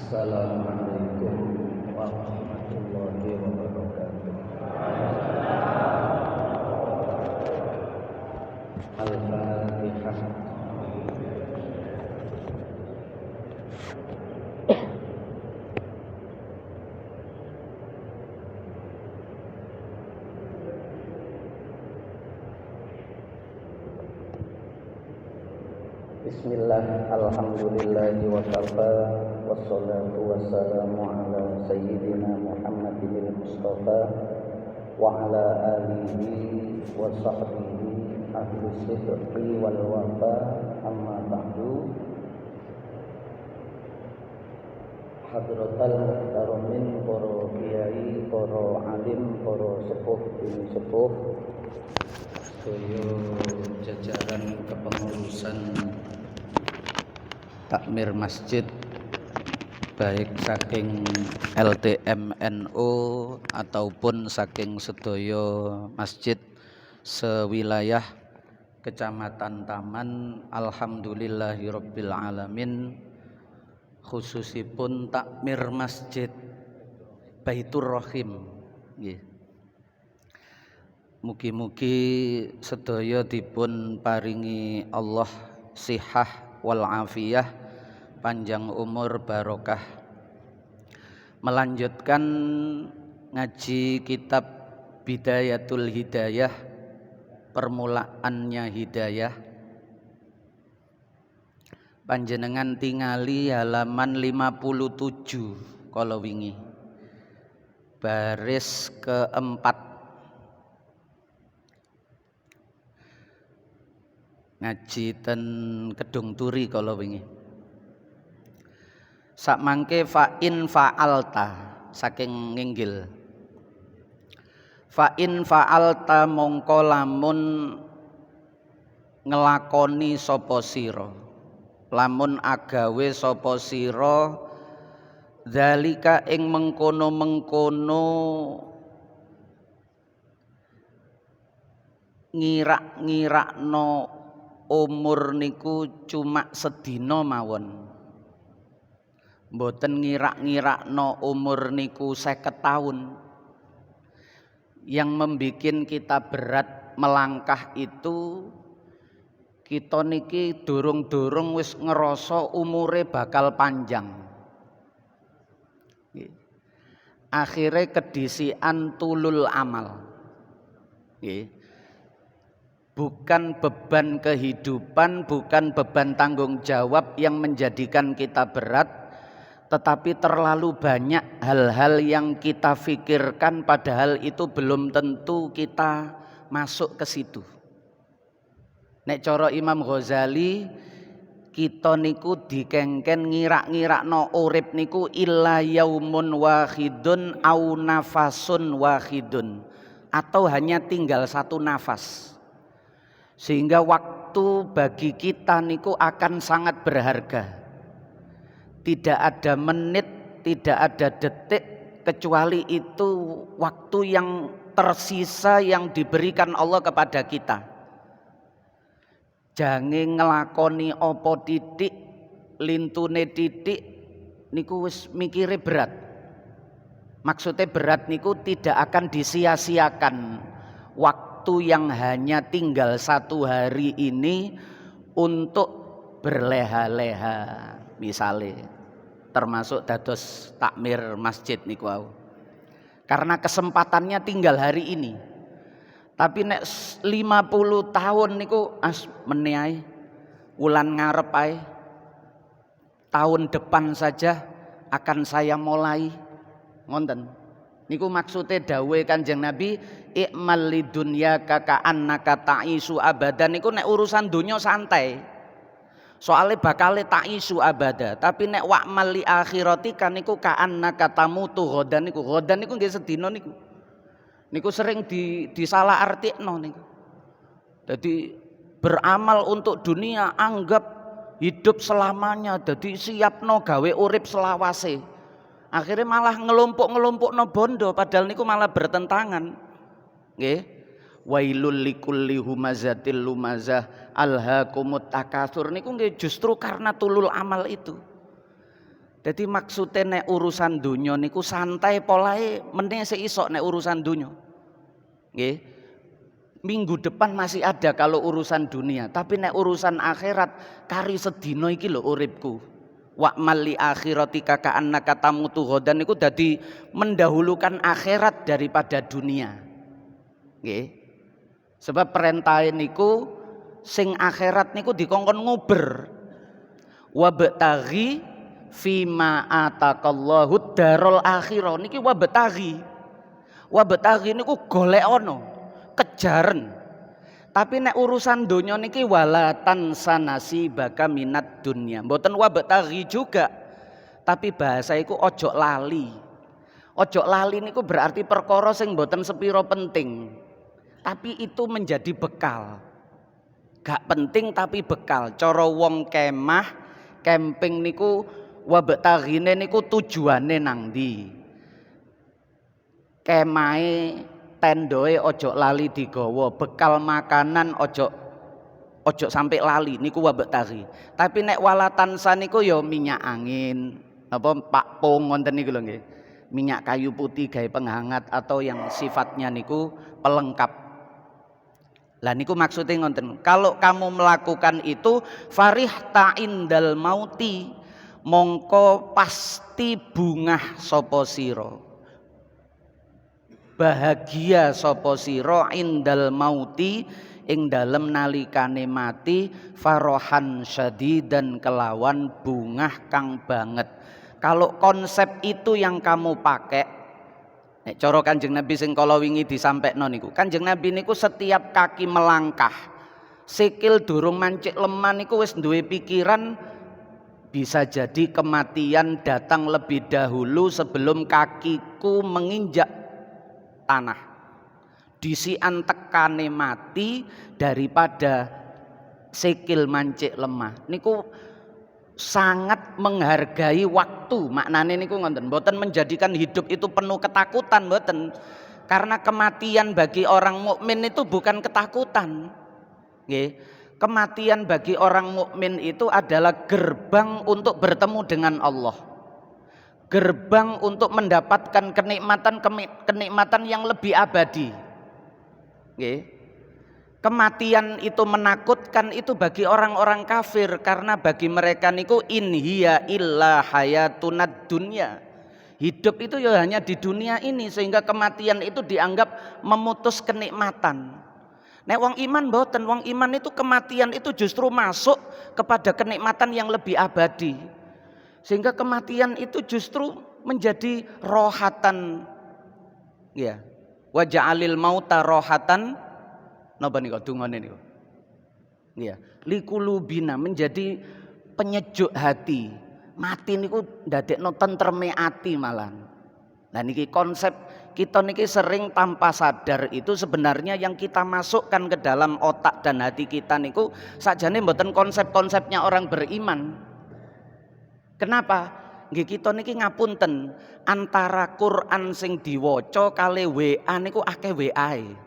Assalamualaikum warahmatullahi wabarakatuh. Al-Fatihah. Bismillah, alhamdulillahi wa kafa, wassalatu wassalamu ala sayyidina Muhammadin al-Mustafa wa ala alihi wa sahbihi ahli sidqi wal wafa, amma ba'du. Hadratal muhtaramin, para kiai, para alim, para sepuh bini sepuh, sedaya jajaran kepengurusan takmir masjid, baik saking LTMNU ataupun saking sedaya masjid sewilayah Kecamatan Taman, alhamdulillahirabbil alamin, khususipun takmir masjid Baitur Rahim nggih. Mugi-mugi sedaya dipun paringi Allah sihah wal afiyah, panjang umur barokah. Melanjutkan ngaji kitab Bidayatul Hidayah, permulaannya hidayah. Panjenengan tingali halaman 57 kalau wingi, baris keempat. Ngaji ten Kedung Turi kalau wingi. Sak mangke fa'in fa'alta saking nginggil. Fa'in fa'alta mongko lamun ngelakoni sapa sira, lamun agawe sapa sira, zalika ing mengkono-mengkono ngirak-ngirakno umur niku cuma sedina mawon. Mboten ngirak-ngirakno umur niku 50 tahun. Yang membikin kita berat melangkah itu, kita niki durung-durung wis ngerasa umure bakal panjang. Akhire kedisian tulul amal. Bukan beban kehidupan, bukan beban tanggung jawab yang menjadikan kita berat, tetapi terlalu banyak hal-hal yang kita pikirkan padahal itu belum tentu kita masuk ke situ. Nek cara Imam Ghazali, kita niku dikengken ngirak-ngirakno urip niku illa yaumun wahidun au nafasun wahidun, atau hanya tinggal satu nafas. Sehingga waktu bagi kita niku akan sangat berharga. Tidak ada menit, tidak ada detik, kecuali itu waktu yang tersisa yang diberikan Allah kepada kita. Jangan ngelakoni opo titik, lintune titik, niku wis mikire berat. Maksudnya berat niku tidak akan disia-siakan. Waktu yang hanya tinggal 1 hari ini untuk berleha-leha, misalnya termasuk dados takmir masjid niku wau. Karena kesempatannya tinggal hari ini. Tapi nek 50 tahun niku meneai wulan ngarep ae, tahun depan saja akan saya mulai ngonten. Niku maksudnya dawuhe Kanjeng Nabi, ikmal lidunyaka ka'annaka ta'isu abadan. Niku nek urusan dunya santai, soalnya bakale ta'isu abada. Tapi nek wa'mal li akhiratika niku ka'annaka tamutu ghadan. Niku ghadan niku nggih sedina niku. Niku sering disalah artikno niku. Jadi beramal untuk dunia anggap hidup selamanya, jadi siapno gawe urip selawase. Akhirnya malah ngelumpuk-ngelumpukno bondo, padahal niku malah bertentangan. Nggih. Wailul likulli humazatil lumazah alhaqumut takatsur niku nggih justru karena tulul amal itu. Jadi maksudnya nek urusan dunia niku santai polahe meneh seisok nek urusan dunia. Nggih. Minggu depan masih ada kalau urusan dunia, tapi nek urusan akhirat kari sedina iki lho uripku. Wa mali akhiratika ka'annaka tamutu ghadan niku dadi mendahulukan akhirat daripada dunia. Nggih. Sebab perintah niku sing akhirat niku dikongkon nguber. Wabtaghi fima ataqallahu darul akhirah niki wabtaghi. Wabtaghi niku golekno, kejaren. Tapi nek urusan donya niki walatan sanasi baka minat dunya. Mboten wabtaghi juga. Tapi bahasa iku ojo lali. Ojo lali niku berarti perkara sing mboten sepiro penting. Tapi itu menjadi bekal. Gak penting tapi bekal. Cara wong kemah, camping niku wabtaghine niku tujuane nang ndi. Kemahe tendoe ojo lali digawa, bekal makanan ojo sampai lali niku wabtaghi. Tapi nek walatan saniku ya minyak angin, apa pakpung ngoten niku lho nggih. Minyak kayu putih gawe penghangat atau yang sifatnya niku pelengkap. Lah niku maksudnya ngoten. Kalau kamu melakukan itu farihta indal mauti mongko pasti bungah sapa sira. Bahagia sapa sira indal mauti ing dalem nalikane mati farohan syadidan kelawan bungah kang banget. Kalau konsep itu yang kamu pakai, nek cara Kanjeng Nabi sing kala wingi disampekno niku, Kanjeng Nabi niku setiap kaki melangkah, sikil durung mancik lemah niku wis duwe pikiran bisa jadi kematian datang lebih dahulu sebelum kakiku menginjak tanah. Disian tekane mati daripada sikil mancik lemah. Niku sangat menghargai waktu, maknane niku ngoten. Mboten menjadikan hidup itu penuh ketakutan, mboten. Karena kematian bagi orang mukmin itu bukan ketakutan. Nggih. Kematian bagi orang mukmin itu adalah gerbang untuk bertemu dengan Allah. Gerbang untuk mendapatkan kenikmatan yang lebih abadi. Nggih. Kematian itu menakutkan itu bagi orang-orang kafir karena bagi mereka niku in hiya illa hayatunad dunya. Hidup itu ya hanya di dunia ini sehingga kematian itu dianggap memutus kenikmatan. Nek wong iman mboten, wong iman itu kematian itu justru masuk kepada kenikmatan yang lebih abadi. Sehingga kematian itu justru menjadi rohatan. Ya. Wa ja'alil mauta rohatan napa niku dungane niku. Iya, likulubina menjadi penyejuk hati. Mati niku ndadekno tentreme ati malah. Nah niki konsep kita niki sering tanpa sadar itu sebenarnya yang kita masukkan ke dalam otak dan hati kita niku sakjane mboten konsep-konsepnya orang beriman. Kenapa? Nggih kita niki ngapunten antara Quran sing diwaca kali WA niku akeh WA-e.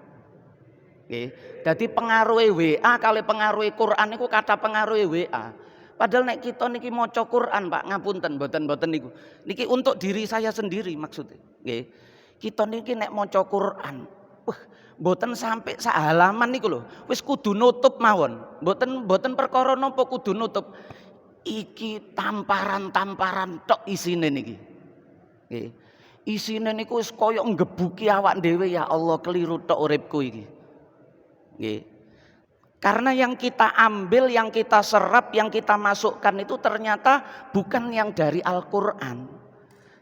Nggih. Dadi pengaruhe WA kali pengaruhe Quran niku kata pengaruhe WA. Padahal nek kita niki maca Quran, Pak, ngapunten mboten niku. Niki untuk diri saya sendiri maksudnya. Nggih. Kita niki nek maca Quran, mboten sampai sak halaman niku lho, wis kudu nutup mawon. Mboten perkara napa kudu nutup. Iki tamparan-tamparan tok isine niki. Nggih. Isine niku wis kaya nggebuki awak dhewe, ya Allah keliru tok uripku iki. Nggih. Karena yang kita ambil, yang kita serap, yang kita masukkan itu ternyata bukan yang dari Al-Qur'an.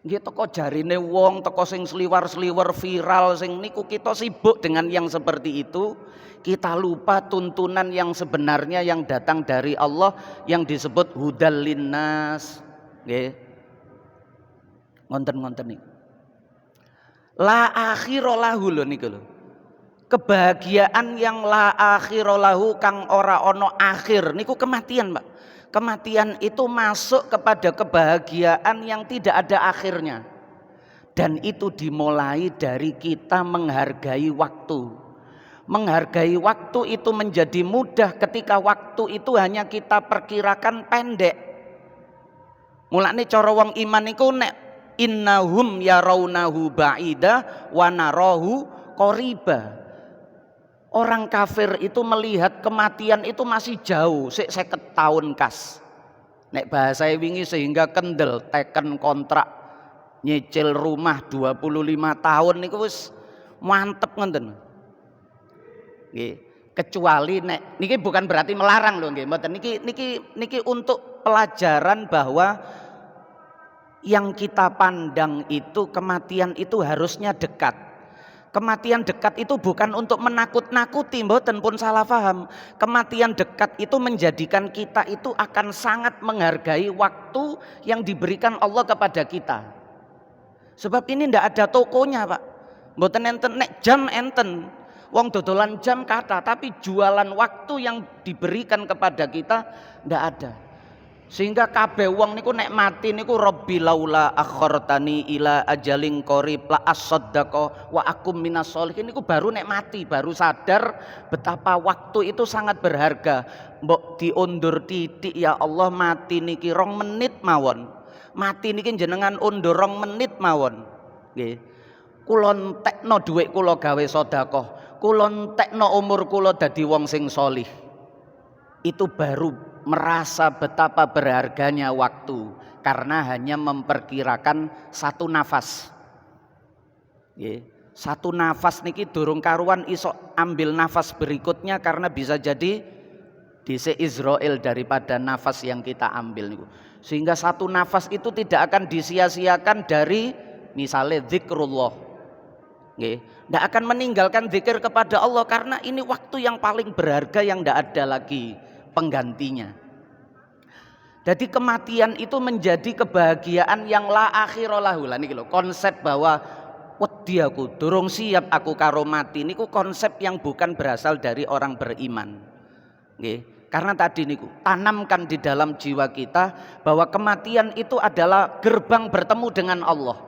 Nggih teko jarine wong, teko sing sliwar-sliwer viral sing niku kita sibuk dengan yang seperti itu. Kita lupa tuntunan yang sebenarnya yang datang dari Allah yang disebut hudal linnas. Nggih. Ngonten-ngonten niku. La akhira lahu lho niku lho. Kebahagiaan yang la akhira lahu kang ora ono akhir niku kematian, Pak. Kematian itu masuk kepada kebahagiaan yang tidak ada akhirnya. Dan itu dimulai dari kita menghargai waktu. Menghargai waktu itu menjadi mudah ketika waktu itu hanya kita perkirakan pendek. Mulane cara wong iman niku nek innahum yarawnahu ba'ida wa narahu qariba. Orang kafir itu melihat kematian itu masih jauh, sik 50 tahun kas. Nek bahasa wingi sehingga kendel teken kontrak nyicil rumah 25 tahun niku wis mantep ngoten. Nggih, kecuali nek niki bukan berarti melarang lho nggih, mboten niki untuk pelajaran bahwa yang kita pandang itu kematian itu harusnya dekat. Kematian dekat itu bukan untuk menakut-nakuti, mboten pun salah paham. Kematian dekat itu menjadikan kita itu akan sangat menghargai waktu yang diberikan Allah kepada kita. Sebab ini ndak ada tokonya, Pak. Mboten enten nek jam enten. Wong dodolan jam kata, tapi jualan waktu yang diberikan kepada kita ndak ada. Sehingga kabeh wong niku nek mati niku Rabbi laula akhartani ila ajalin qarib la asaddaqa wa akum minas sholihin niku baru nek mati baru sadar betapa waktu itu sangat berharga. Mbok diundur titik ya Allah mati niki 2 menit mawon. Mati niki jenengan undur 2 menit mawon. Nggih. Kula entekno dhuwit kula gawe sedekah. Kula entekno umur kula dadi wong sing sholih. Itu baru merasa betapa berharganya waktu karena hanya memperkirakan 1 nafas. Satu nafas niki durung karuan iso ambil nafas berikutnya karena bisa jadi dhisik Israel daripada nafas yang kita ambil niku. Sehingga 1 nafas itu tidak akan disia-siakan dari misalnya zikrullah. Tidak akan meninggalkan zikir kepada Allah karena ini waktu yang paling berharga yang tidak ada lagi penggantinya. Jadi kematian itu menjadi kebahagiaan yang la akhira lahu. Lah niki lho konsep bahwa wedi aku durung siap aku karo mati niku konsep yang bukan berasal dari orang beriman. Nggih. Karena tadi niku tanamkan di dalam jiwa kita bahwa kematian itu adalah gerbang bertemu dengan Allah.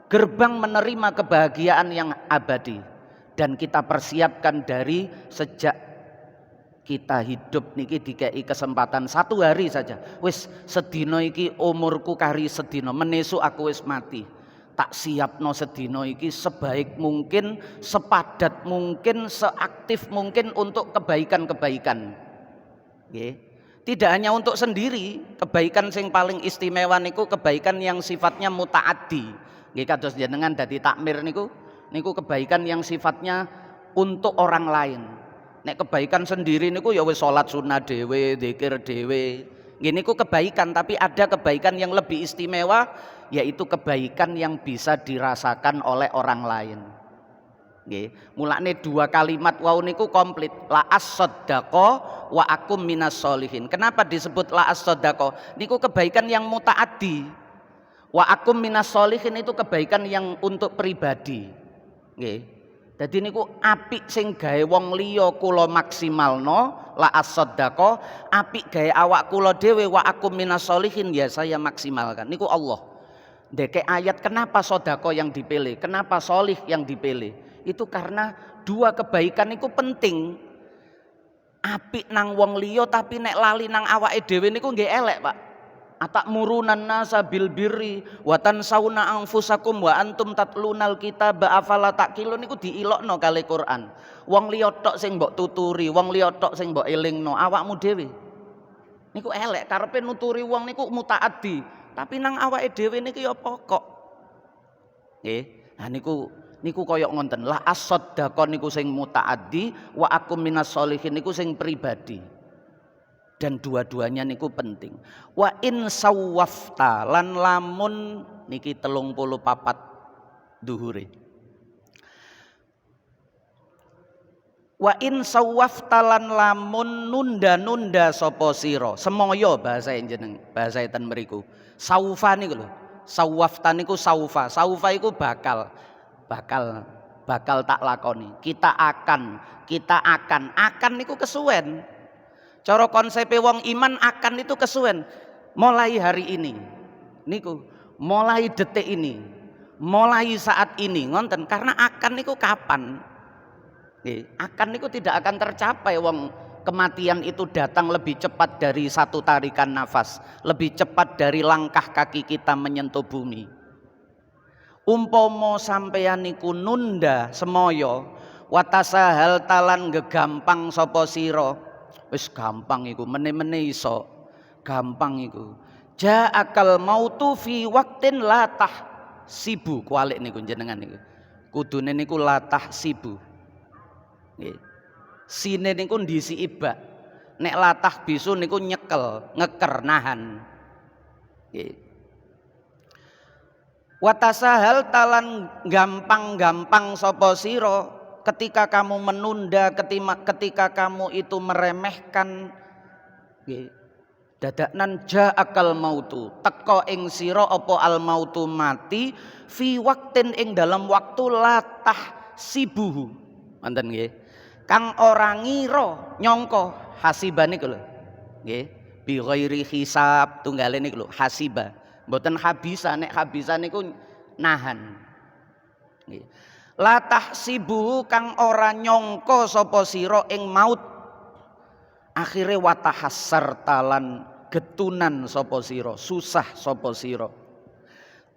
Gerbang menerima kebahagiaan yang abadi dan kita persiapkan dari sejak kita hidup niki dikei kesempatan 1 hari saja. Wis sedina iki umurku kari sedina, menesuk aku wis mati. Tak siapno sedina iki sebaik mungkin, sepadat mungkin, seaktif mungkin untuk kebaikan-kebaikan. Nggih. Tidak hanya untuk sendiri, kebaikan sing paling istimewa niku kebaikan yang sifatnya mutaaddi. Nggih kados jenengan dadi takmir niku kebaikan yang sifatnya untuk orang lain. Nek kebaikan sendiri niku ya wis salat sunah dhewe, zikir dhewe. Nggih niku kebaikan, tapi ada kebaikan yang lebih istimewa yaitu kebaikan yang bisa dirasakan oleh orang lain. Nggih, mulane 2 kalimat wau niku komplit. La as-saddaqa wa akum minas sholihin. Kenapa disebut la as-saddaqa? Niku kebaikan yang mutaaddi. Wa akum minas sholihin itu kebaikan yang untuk pribadi. Nggih. Jadi niku apik sing gawe wong liya kula maksimalno la as-saddaqa, apik gawe awak kula dhewe wa akum minas sholihin ya saya maksimalkan. Niku Allah. Ndeke ayat kenapa sedekah yang dipilih, kenapa sholih yang dipilih? Itu karena 2 kebaikan niku penting. Apik nang wong liya tapi nek lali nang awake dhewe niku nggih elek, Pak. Atakmurunan nasa bil birri wa tansawna anfusakum wa antum tatlunal kitaba afala taqilun niku diilokno kali Quran. Wong liya tok sing mbok tuturi, wong liya tok sing mbok elingno, awakmu dhewe. Niku elek karepe nuturi wong niku mutaaddi, tapi nang awake dhewe niki ya pokok. Nggih. Nah niku kaya ngonten. La as-sadaqah niku sing mutaaddi wa akum minas sholihin niku sing pribadi. Dan dua-duanya niku penting. Wa in sawwafta lan lamun niki 34 duhure. Wa in sawwafta lan lamun nunda-nunda sapa sira. Semaya bahasa jeneng, bahasa eten mriku. Saufa niku lho. Sawwafta niku saufa. Saufa iku bakal tak lakoni. Kita akan niku kesuwen. Cara konsepe wong iman akan itu kesuwen. Mulai hari ini niku, mulai detik ini, mulai saat ini ngonten karena akan niku kapan? Akan niku tidak akan tercapai wong kematian itu datang lebih cepat dari satu tarikan nafas, lebih cepat dari langkah kaki kita menyentuh bumi. Umpomo sampeyan niku nunda semoyo, watasahal talan gegampang sapa sira. Wis gampang iku, mene-mene iso. Gampang iku. Ja'akal mautu fi waktin latah sibu, kualik niku jenengan niku. Kudune niku latah sibu. Nggih. Sine niku ndisi ibak. Nek latah bisu niku nyekel, ngeker, nahan. Nggih. Watasahal talan gampang-gampang sapa sira ketika kamu menunda, ketika kamu itu meremehkan. Nggih. Dadaknan ja'akal mautu, teka ing sira apa al mautu mati fi waktin ing dalam waktu latah sibuhu. Wonten nggih. Kang ora ngira nyangka hasiban niku lho. Nggih. Bi ghairi hisab tunggale niku lho, hasiba. Mboten habisa, nek habisa niku nahan. Nggih. Latah sibuhu kang ora nyangka sapa sira ing maut. Akhire watahassar talan getunan sapa sira, susah sapa sira.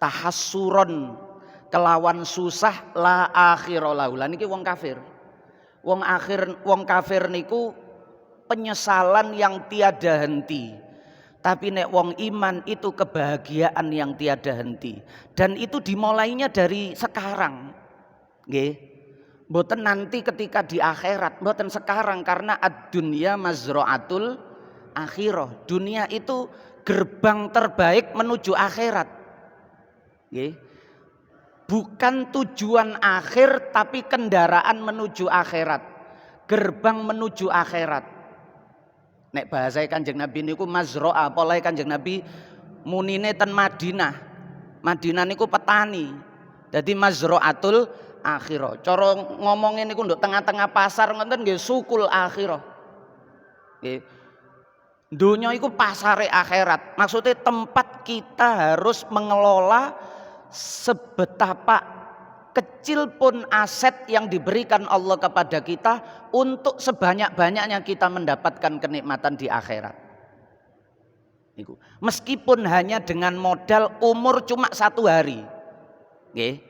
Tahassuron kelawan susah la akhira lahu. Lah niki wong kafir. Wong kafir niku penyesalan yang tiada henti. Tapi nek wong iman itu kebahagiaan yang tiada henti. Dan itu dimulainya dari sekarang. Nggih. Mboten nanti ketika di akhirat, mboten sekarang, karena ad-dunya mazra'atul akhirah. Dunia itu gerbang terbaik menuju akhirat. Nggih. Bukan tujuan akhir tapi kendaraan menuju akhirat. Gerbang menuju akhirat. Nek bahasa Kanjeng Nabi niku mazra'ah, polahe Kanjeng Nabi munine ten Madinah. Madinah niku petani. Jadi mazra'atul akhirah. Cara ngomongin niku nduk tengah-tengah pasar ngoten nggih sukul akhirah. Nggih. Dunya iku pasare akhirat. Maksudnya tempat kita harus mengelola sebetapa kecil pun aset yang diberikan Allah kepada kita untuk sebanyak-banyaknya kita mendapatkan kenikmatan di akhirat. Niku. Meskipun hanya dengan modal umur cuma 1 hari. Nggih.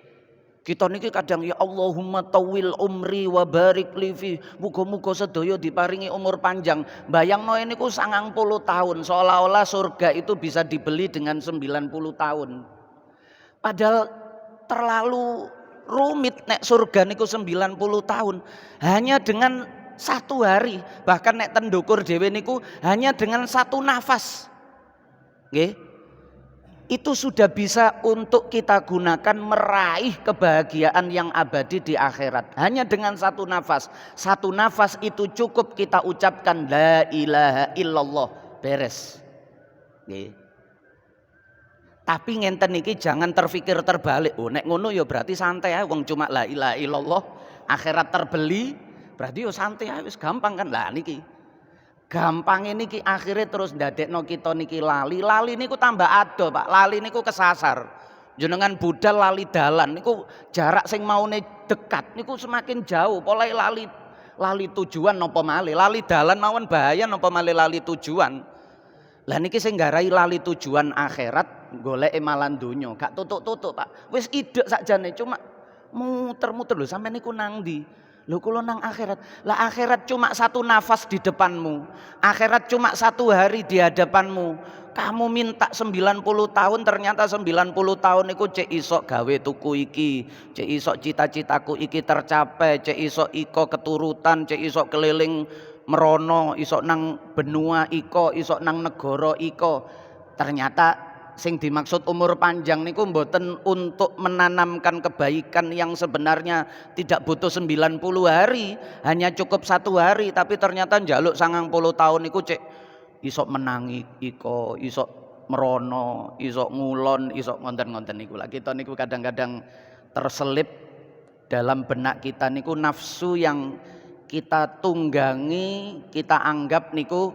Kita niki kadang ya Allahumma tawil umri wa barik li fi. Muga-muga sedaya diparingi umur panjang. Bayangno niku 90 tahun, seolah-olah surga itu bisa dibeli dengan 90 tahun. Padahal terlalu rumit nek surga niku 90 tahun. Hanya dengan 1 hari, bahkan nek tendukur dhewe niku hanya dengan 1 nafas. Nggih. Itu sudah bisa untuk kita gunakan meraih kebahagiaan yang abadi di akhirat. Hanya dengan 1 nafas. 1 nafas itu cukup kita ucapkan la ilaha illallah, beres. Nggih. Tapi ngenten iki jangan terfikir terbalik. Oh nek ngono ya berarti santai ae wong cuma la ilaha illallah, akhirat terbeli, berarti yo santai ae wis gampang kan. Lah niki gampang ini ki akhirnya terus ndadekno kita niki lali niku tambah ado Pak, lali niku kesasar. Jenengan budal lali dalan niku jarak sing maune dekat niku semakin jauh, polahe lali tujuan napa malih, lali dalan mawon bahaya napa malih lali tujuan. Lah niki sing nggarai lali tujuan akhirat goleke malan donya, gak tutuk-tutuk Pak. Wis idek sakjane cuma muter-muter lho sampe niku nang ndi? Lho kula nang akhirat. Lah akhirat cuma 1 nafas di depanmu. Akhirat cuma 1 hari di hadapanmu. Kamu minta 90 tahun ternyata 90 tahun niku cek isok gawe tuku iki, cek isok cita-citaku iki tercapai, cek isok iko keturutan, cek isok keliling merono, isok nang benua iko, isok nang negara iko. Ternyata sing dimaksud umur panjang niku mboten untuk menanamkan kebaikan yang sebenarnya tidak butuh 90 hari, hanya cukup 1 hari, tapi ternyata njaluk 90 tahun niku cek isok menangi iko, isok merono, isok ngulon, isok ngonten-ngonten niku lah. Kita niku kadang-kadang terselip dalam benak kita niku nafsu yang kita tunggangi, kita anggap niku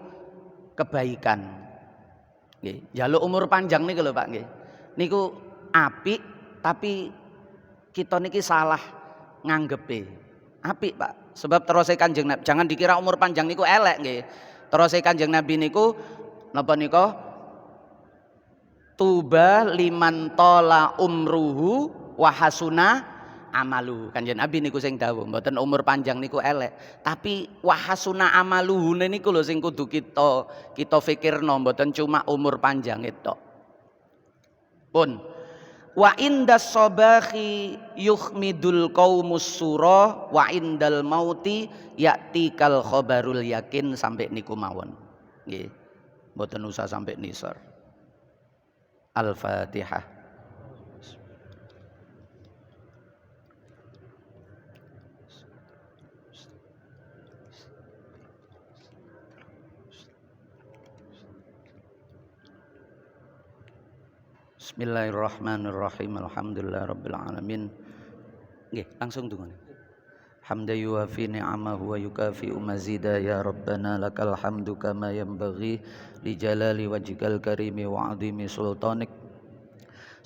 kebaikan. Nggih, njaluk umur panjang niku lho Pak nggih. Niku apik tapi kita niki salah nganggepe. Apik Pak, sebab terus Kanjeng Nabi, jangan dikira umur panjang niku elek nggih. Terus Kanjeng Nabi niku napa nika? Tuba liman tola umruhu wa hasuna amaluhu. Kanjeng Nabi niku sing dawuh, mboten umur panjang niku elek, tapi wa hasuna amaluhu niku lho sing kudu kita fikirno, mboten cuma umur panjang itu. Pun wa indas sobahi yuhmidul qaumus surah wa indal mauti ya'tikal khabarul yakin, sampai niku mawon nggih, mboten usah sampai nisar. Al-Fatihah. Bismillahirrahmanirrahim. Alhamdulillahirabbil alamin. Nggih, langsung tunggu. Hamda yuwafi ni'amahu wa yukafi'u mazida, ya Rabbana lakal hamdu kama yanbaghi li jalali wajhikal karimi wa 'azimi sultanik.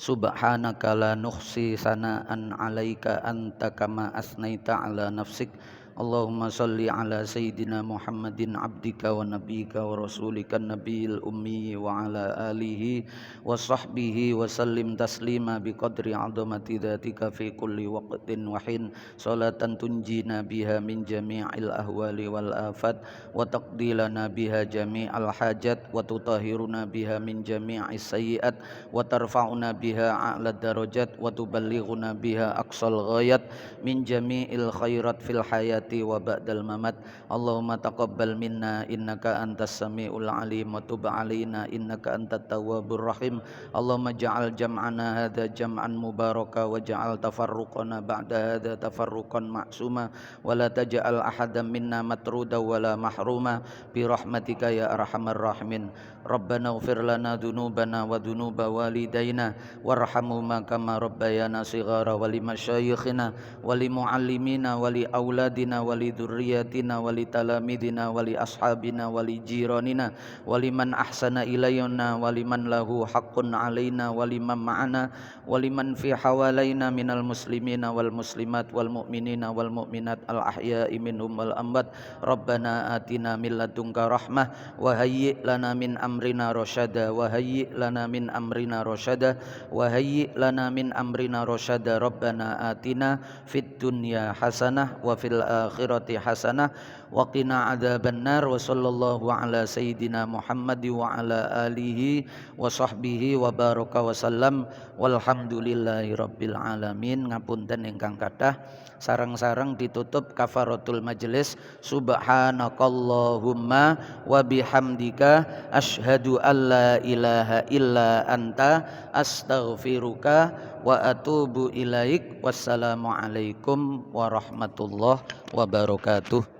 Subhanaka la nuhsi sana'an 'alaika anta kama asnaita 'ala nafsik. Allahumma salli ala sayyidina Muhammadin abdika wa nabiyyika wa rasulika nabiyil ummi wa ala alihi wa sahbihi wa sallim taslima biqadri 'azamati dzatika fi kulli waqtin wa hin, salatan tunjina biha min jami'il ahwali wal afat wa taqdi lana biha jami'al hajat wa tutahhiruna biha min jami'is sayyi'at wa tarfa'una biha a'la darajat wa tuballighuna biha aqsal ghayat min jami'il khairat fil hayat wa ba'dal mamat. Allahumma taqabbal minna innaka antas samiul alim wa tub alaina innaka antat tawwabur rahim. Allahumma ja'al jam'ana hadza jam'an mubaraka wa ja'al tafarruqana ba'da hadza tafarruqan ma'suma wa la taj'al ahadan minna matruda wa la mahruma bi rahmatika ya arhamar rahimin. Rabbana ighfir lana dzunubana wa dzunuba walidaina warhamhuma kama rabbayana shighara, wa limasyayikhina wa limuallimina wa li auladina wa li dzurriyyatina wa li talamidina wa li ashabina wa li jiranina wa liman ahsana ilayna wa liman lahu haqqun alaina wa liman ma'ana wa liman fi hawalaina minal muslimina wal muslimat wal mu'minina wal mu'minat al ahya'i minhum wal amwat. Rabbana atina min ladunka rahmah wa hayyi' lana min amrina rasyada wa hayyi' lana min amrina rasyada wa hayyi' lana min amrina rasyada. Rabbana atina fid dunya hasanah wa fil akhirati hasanah wa qina adzabannar. Wa sallallahu ala sayyidina Muhammad wa ala alihi wa sahbihi wa baraka wa sallam walhamdulillahi rabbil alamin. Ngapunten ingkang kathah, sareng-sareng ditutup kafaratul majelis. Subhanakallahumma wa bihamdika asyhadu an la ilaha illa anta astaghfiruka wa atubu ilaik. Wassalamu alaikum warahmatullahi wabarakatuh.